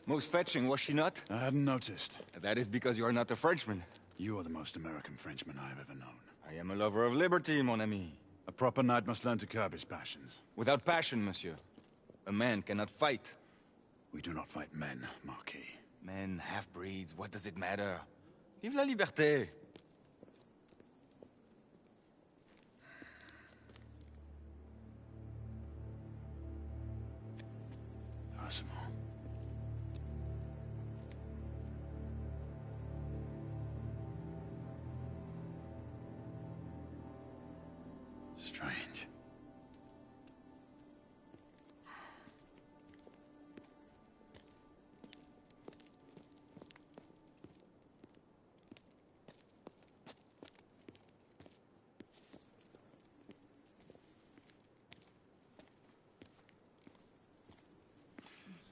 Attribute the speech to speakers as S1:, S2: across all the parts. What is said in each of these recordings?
S1: Most fetching, was she not?
S2: I hadn't noticed.
S1: That is because you are not a Frenchman.
S2: You are the most American Frenchman I have ever known.
S1: I am a lover of liberty, mon ami.
S2: A proper knight must learn to curb his passions.
S1: Without passion, monsieur. A man cannot fight.
S2: We do not fight men, Marquis.
S1: Men, half-breeds, what does it matter? Vive la liberté!
S2: Percival. Strange.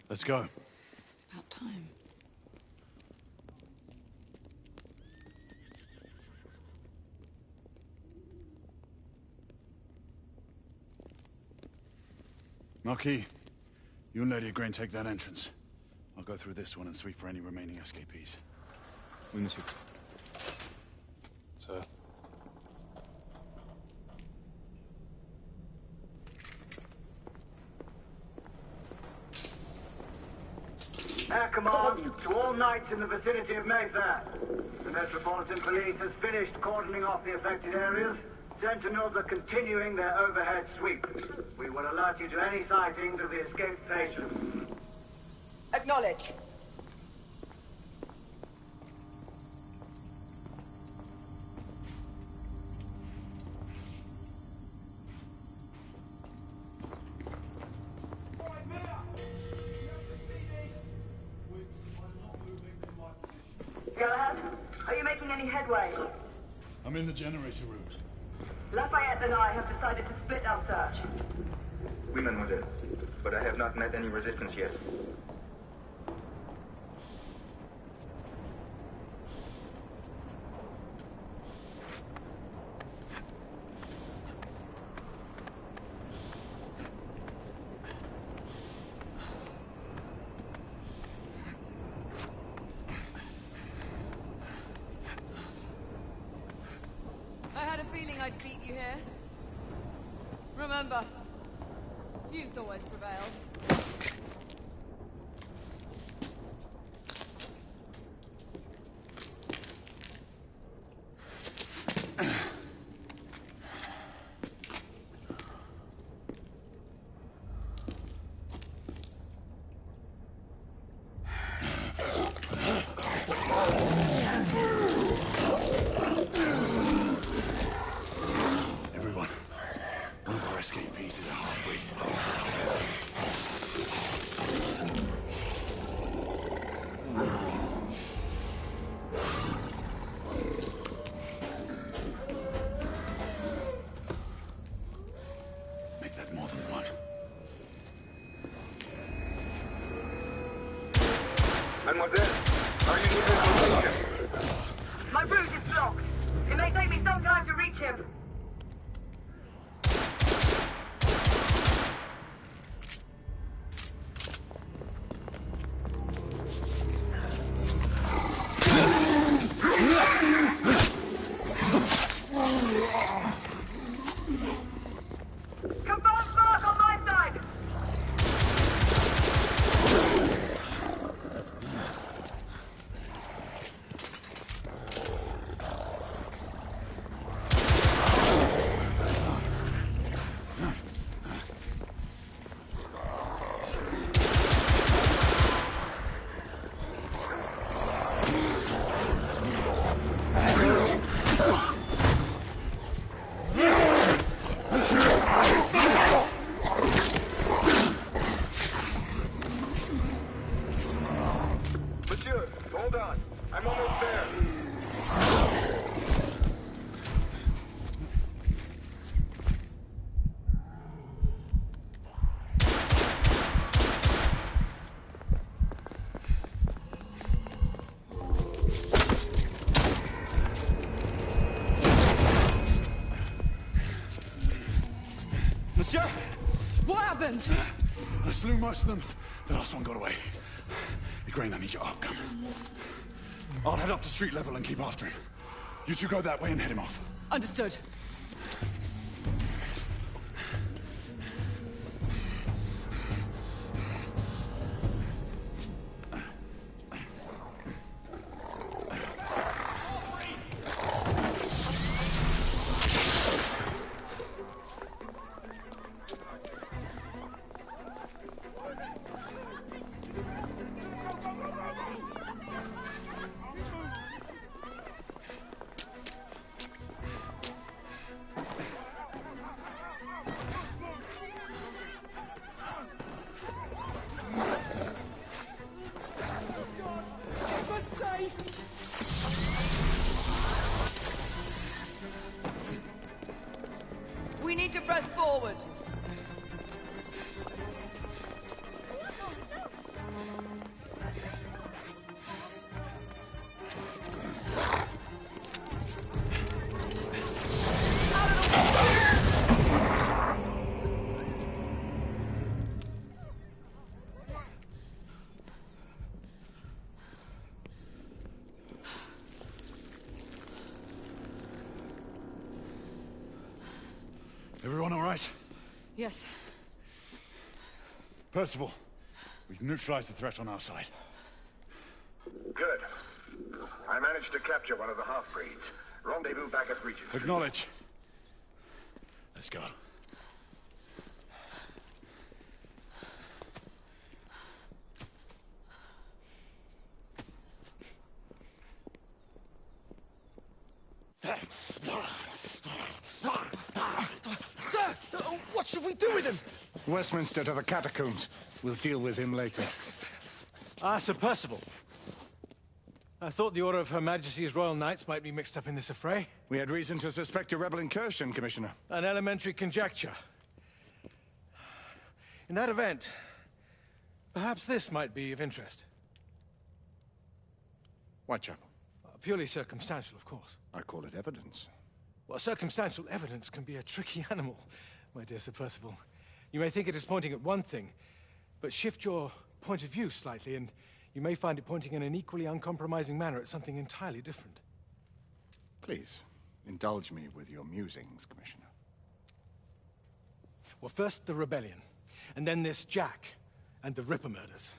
S2: Let's go.
S3: It's about time.
S2: Marquis, you and Lady Igraine take that entrance. I'll go through this one and sweep for any remaining escapees.
S1: Oui, monsieur.
S2: Sir.
S4: Air command to all knights in the vicinity of Mayfair. The Metropolitan Police has finished cordoning off the affected areas. Sentinels are continuing their overhead sweep. We will alert you to any sightings of the escaped patients.
S5: Acknowledge.
S6: Galahad, are you making any headway?
S2: I'm in the generator room.
S6: Lafayette and I have decided to split our search.
S7: Oui, mademoiselle. But I have not met any resistance yet.
S3: I had a feeling I'd beat you here. Remember, youth always prevails.
S2: Everyone, one of our escapees is a half-breed. Make that more than one.
S7: Mademoiselle, are you near the location?
S6: My route is blocked. It may take me some time to reach him. Confirmed mark on my side.
S7: Monsieur, hold on. I'm almost there.
S1: Monsieur!
S3: What happened?
S2: I slew most of them. The last one got away. Grain, I need your arc gun. I'll head up to street level and keep after him. You two go that way and head him off.
S3: Understood. We need to press forward.
S2: Everyone all right?
S3: Yes.
S2: Percival, we've neutralized the threat on our side.
S7: Good. I managed to capture one of the half-breeds. Rendezvous back at Regent.
S2: Acknowledge. Let's go.
S8: Sir! What should we do with him?
S9: Westminster to the catacombs. We'll deal with him later.
S8: Ah, Sir Percival. I thought the Order of Her Majesty's Royal Knights might be mixed up in this affray.
S9: We had reason to suspect a rebel incursion, Commissioner.
S8: An elementary conjecture. In that event, perhaps this might be of interest.
S9: Whitechapel.
S8: Purely circumstantial, of course.
S9: I call it evidence.
S8: Well, circumstantial evidence can be a tricky animal, my dear Sir Percival. You may think it is pointing at one thing, but shift your point of view slightly, and you may find it pointing in an equally uncompromising manner at something entirely different.
S9: Please, indulge me with your musings, Commissioner.
S8: Well, first the rebellion, and then this Jack, and the Ripper murders.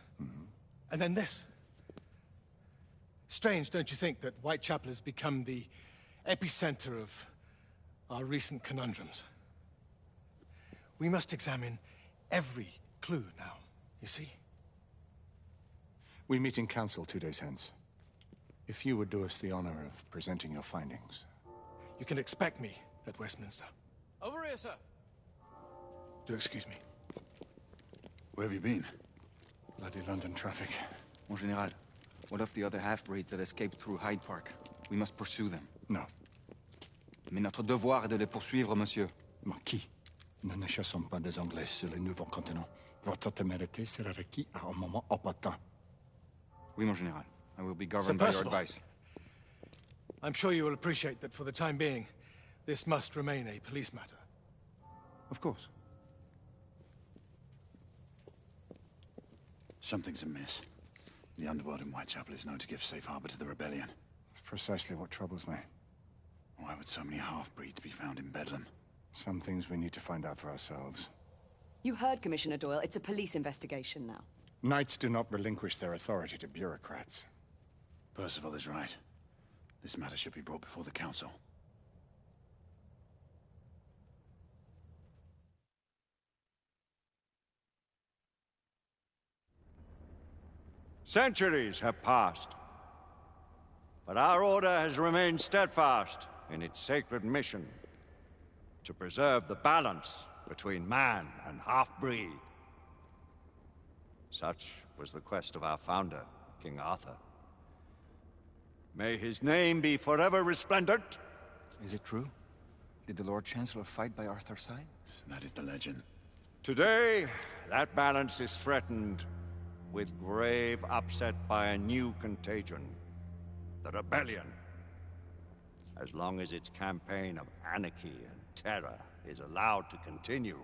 S8: And then this. Strange, don't you think, that Whitechapel has become the epicenter of our recent conundrums? We must examine every clue now, you see?
S9: We meet in council 2 days hence. If you would do us the honor of presenting your findings.
S8: You can expect me at Westminster.
S10: Over here, sir.
S8: Do excuse me.
S2: Where have you been?
S9: Bloody London traffic.
S1: Mon Général, what of the other half-breeds that escaped through Hyde Park? We must pursue them.
S9: No.
S1: Mais notre devoir est de les poursuivre, monsieur.
S9: Marquis, nous ne chassons pas des Anglais sur le nouveau continent. Votre témérité sera requis à un moment opportun.
S1: Oui, mon Général. I will be governed by your advice.
S8: I'm sure you will appreciate that for the time being, this must remain a police matter.
S9: Of course.
S2: Something's amiss. The underworld in Whitechapel is known to give safe harbor to the rebellion.
S9: Precisely what troubles me.
S2: Why would so many half-breeds be found in Bedlam?
S9: Some things we need to find out for ourselves.
S11: You heard, Commissioner Doyle. It's a police investigation now.
S9: Knights do not relinquish their authority to bureaucrats.
S2: Percival is right. This matter should be brought before the council.
S12: Centuries have passed, but our order has remained steadfast in its sacred mission to preserve the balance between man and half-breed. Such was the quest of our founder, King Arthur. May his name be forever resplendent.
S1: Is it true? Did the Lord Chancellor fight by Arthur's side?
S2: That is the legend.
S12: Today, that balance is threatened with grave upset by a new contagion, the rebellion. As long as its campaign of anarchy and terror is allowed to continue,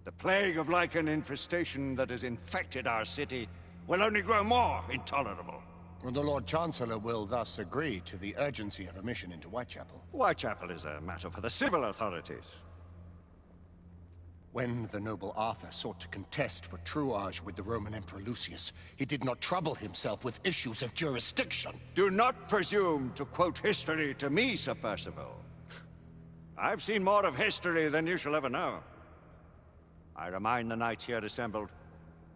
S12: the plague of Lycan infestation that has infected our city will only grow more intolerable.
S10: And the Lord Chancellor will thus agree to the urgency of a mission into Whitechapel.
S12: Whitechapel is a matter for the civil authorities.
S10: When the noble Arthur sought to contest for truage with the Roman Emperor Lucius, he did not trouble himself with issues of jurisdiction.
S12: Do not presume to quote history to me, Sir Percival. I've seen more of history than you shall ever know. I remind the knights here assembled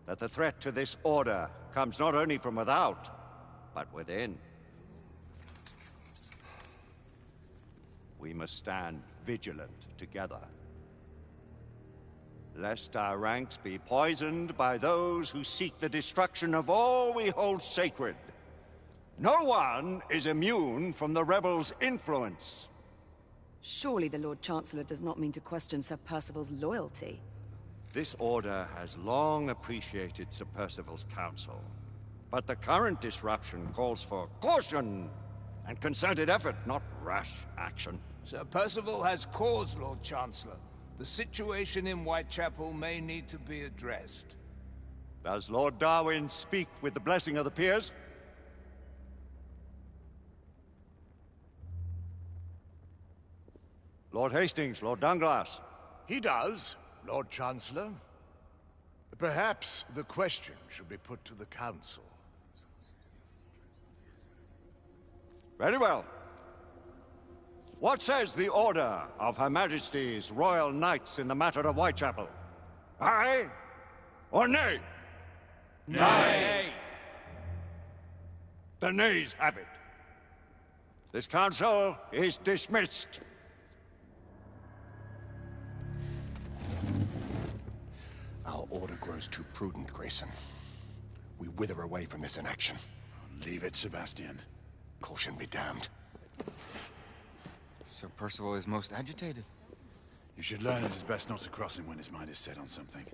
S12: that the threat to this order comes not only from without, but within. We must stand vigilant together, lest our ranks be poisoned by those who seek the destruction of all we hold sacred. No one is immune from the rebels' influence.
S11: Surely the Lord Chancellor does not mean to question Sir Percival's loyalty.
S12: This order has long appreciated Sir Percival's counsel, but the current disruption calls for caution and concerted effort, not rash action.
S13: Sir Percival has cause, Lord Chancellor. The situation in Whitechapel may need to be addressed.
S12: Does Lord Darwin speak with the blessing of the peers? Lord Hastings, Lord Dunglass.
S14: He does, Lord Chancellor. Perhaps the question should be put to the Council.
S12: Very well. What says the Order of Her Majesty's Royal Knights in the matter of Whitechapel? Aye or nay?
S13: Nay.
S12: The nays have it. This council is dismissed.
S10: Our order grows too prudent, Grayson. We wither away from this inaction.
S2: Leave it, Sebastian.
S10: Caution be damned.
S1: Sir Percival is most agitated.
S2: You should learn it is best not to cross him when his mind is set on something.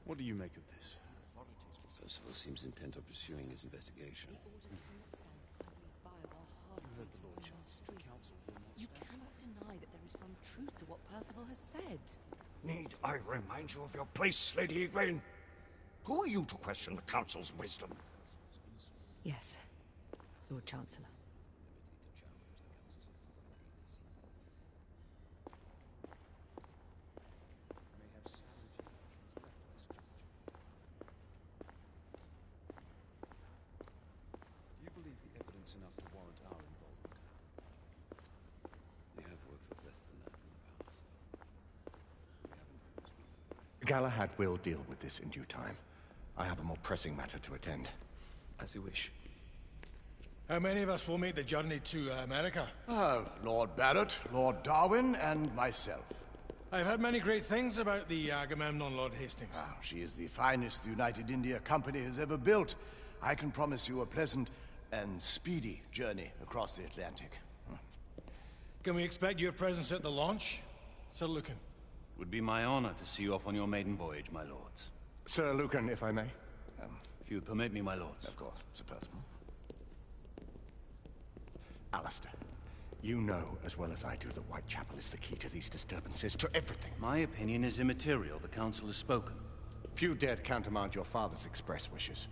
S2: What do you make of this?
S15: Percival seems intent on pursuing his investigation.
S11: You cannot deny that there is some truth to what Percival has said.
S12: Need I remind you of your place, Lady Egwene? Who are you to question the Council's wisdom?
S11: Yes, Lord Chancellor.
S15: Do you believe the evidence enough to warrant our involvement? We have worked with less than that in the past.
S10: Galahad will deal with this in due time. I have a more pressing matter to attend.
S15: As you wish.
S8: How many of us will make the journey to America?
S14: Lord Barrett, Lord Darwin, and myself.
S8: I've heard many great things about the Agamemnon, Lord Hastings.
S14: She is the finest the United India Company has ever built. I can promise you a pleasant and speedy journey across the Atlantic.
S8: Can we expect your presence at the launch, Sir Lucan?
S16: Would be my honor to see you off on your maiden voyage, my lords.
S10: Sir Lucan, if I may.
S16: If you would permit me, my lords.
S14: Of course, Sir Percival.
S10: Alistair, you know as well as I do that Whitechapel is the key to these disturbances, to everything.
S16: My opinion is immaterial. The Council has spoken.
S10: Few dared countermand your father's express wishes.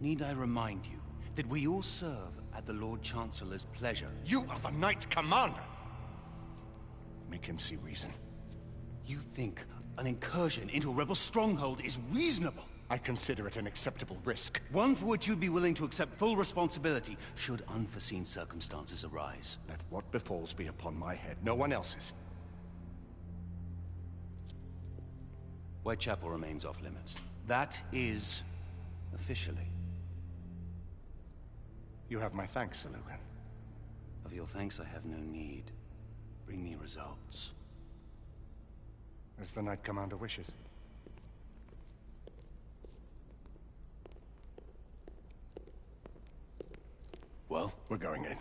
S16: Need I remind you that we all serve at the Lord Chancellor's pleasure?
S10: You are the Knight Commander! Make him see reason.
S16: You think an incursion into a rebel stronghold is reasonable?
S10: I consider it an acceptable risk.
S16: One for which you'd be willing to accept full responsibility should unforeseen circumstances arise.
S10: Let what befalls be upon my head, no one else's.
S16: Whitechapel remains off limits. That is... officially.
S10: You have my thanks, Sir Lucan.
S16: Of your thanks I have no need. Bring me results.
S10: As the Knight Commander wishes.
S16: Well,
S10: we're going in.